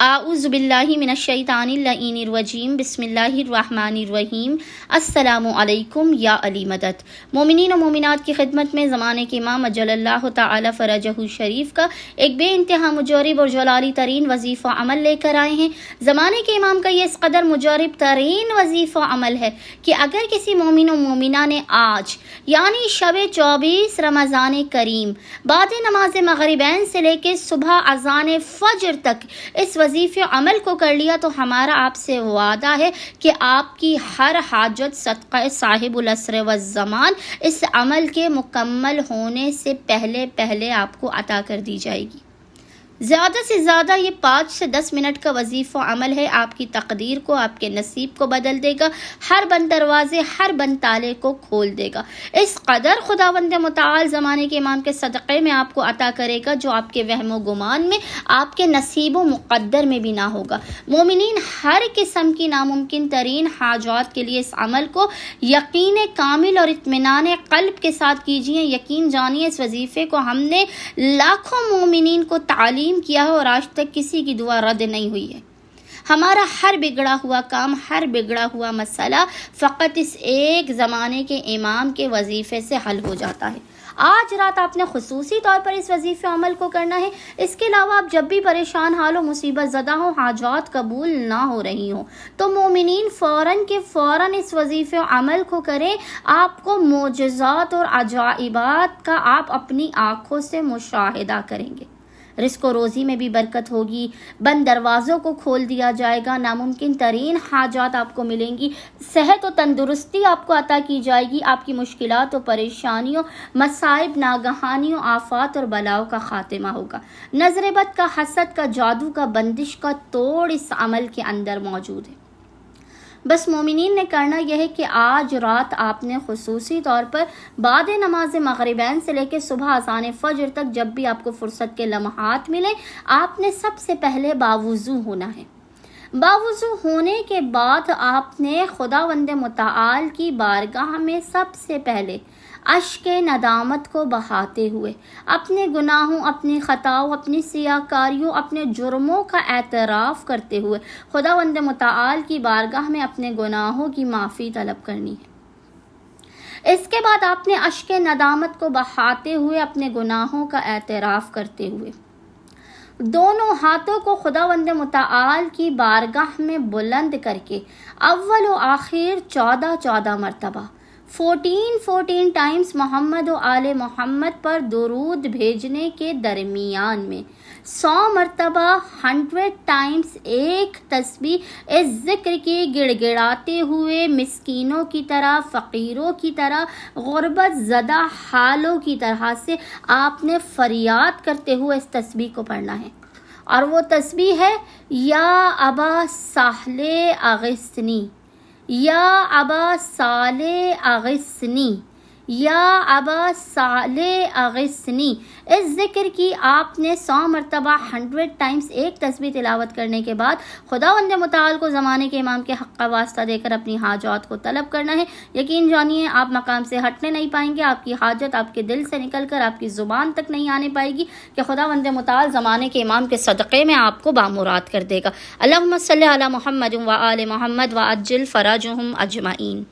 اعوذ باللہ من الشیطان اللعین الرجیم بسم اللہ الرحمن الرحیم۔ السلام علیکم یا علی مدد۔ مومنین و مومنات کی خدمت میں زمانے کے امام اجل اللہ تعالی فرجہ شریف کا ایک بے انتہا مجرب اور جلالی ترین وظیفہ عمل لے کر آئے ہیں۔ زمانے کے امام کا یہ اس قدر مجرب ترین وظیفہ عمل ہے کہ اگر کسی مومن و مومنہ نے آج یعنی شب 24 رمضان کریم بعد نماز مغربین سے لے کے صبح اذان فجر تک اس وظیفے عمل کو کر لیا تو ہمارا آپ سے وعدہ ہے کہ آپ کی ہر حاجت صدقہ صاحب العصر والزمان اس عمل کے مکمل ہونے سے پہلے آپ کو عطا کر دی جائے گی۔ زیادہ سے زیادہ یہ 5 سے 10 منٹ کا وظیفہ عمل ہے، آپ کی تقدیر کو، آپ کے نصیب کو بدل دے گا، ہر بند دروازے، ہر بند تالے کو کھول دے گا۔ اس قدر خداوند متعال زمانے کے امام کے صدقے میں آپ کو عطا کرے گا جو آپ کے وہم و گمان میں، آپ کے نصیب و مقدر میں بھی نہ ہوگا۔ مومنین ہر قسم کی ناممکن ترین حاجات کے لیے اس عمل کو یقین کامل اور اطمینان قلب کے ساتھ کیجیے۔ یقین جانیے اس وظیفے کو ہم نے لاکھوں مومنین کو تعلیم کیا ہے اور آج تک کسی کی دعا رد نہیں ہوئی ہے۔ ہمارا ہر بگڑا ہوا کام، ہر بگڑا ہوا مسئلہ فقط اس ایک زمانے کے امام کے وظیفے سے حل ہو جاتا ہے۔ آج رات آپ نے خصوصی طور پر اس وظیفے عمل کو کرنا ہے۔ اس کے علاوہ آپ جب بھی پریشان حال ہو، مصیبت زدہ ہو، حاجات قبول نہ ہو رہی ہوں تو مومنین فوراً اس وظیفے عمل کو کریں۔ آپ کو معجزات اور عجائبات کا آپ اپنی آنکھوں سے مشاہدہ کریں گے۔ رزق و روزی میں بھی برکت ہوگی، بند دروازوں کو کھول دیا جائے گا، ناممکن ترین حاجات آپ کو ملیں گی، صحت و تندرستی آپ کو عطا کی جائے گی، آپ کی مشکلات و پریشانیوں، مصائب، ناگہانیوں، آفات اور بلاؤں کا خاتمہ ہوگا۔ نظر بد کا، حسد کا، جادو کا، بندش کا توڑ اس عمل کے اندر موجود ہے۔ بس مومنین نے کرنا یہ ہے کہ آج رات آپ نے خصوصی طور پر بعد نماز مغربین سے لے کے صبح اذان فجر تک جب بھی آپ کو فرصت کے لمحات ملیں، آپ نے سب سے پہلے باوضو ہونا ہے۔ باوضو ہونے کے بعد آپ نے خداوند متعال کی بارگاہ میں سب سے پہلے اشک ندامت کو بہاتے ہوئے اپنے گناہوں، اپنی خطاؤں، اپنی سیاکاریوں، اپنے جرموں کا اعتراف کرتے ہوئے خداوند متعال کی بارگاہ میں اپنے گناہوں کی معافی طلب کرنی ہے۔ اس کے بعد آپ نے اشک ندامت کو بہاتے ہوئے اپنے گناہوں کا اعتراف کرتے ہوئے دونوں ہاتھوں کو خداوند متعال کی بارگاہ میں بلند کر کے اول و آخر 14 مرتبہ 14 ٹائمز محمد و آل محمد پر درود بھیجنے کے درمیان میں 100 مرتبہ 100 ٹائمز ایک تسبیح اس ذکر کی گڑگڑاتے ہوئے مسکینوں کی طرح، فقیروں کی طرح، غربت زدہ حالوں کی طرح سے آپ نے فریاد کرتے ہوئے اس تسبیح کو پڑھنا ہے، اور وہ تسبیح ہے یا ابا سہل اغثنی، یا ابا صالح اغثنی، یا ابا صالح اغثنی۔ اس ذکر کی آپ نے 100 مرتبہ 100 ٹائمز ایک تسبیح تلاوت کرنے کے بعد خداوند متعال کو زمانے کے امام کے حق کا واسطہ دے کر اپنی حاجات کو طلب کرنا ہے۔ یقین جانیے آپ مقام سے ہٹنے نہیں پائیں گے، آپ کی حاجت آپ کے دل سے نکل کر آپ کی زبان تک نہیں آنے پائے گی کہ خداوند متعال زمانے کے امام کے صدقے میں آپ کو بامراد کر دے گا۔ اللہم صلی علی محمد و آل محمد و عجل فرجہم اجمعین۔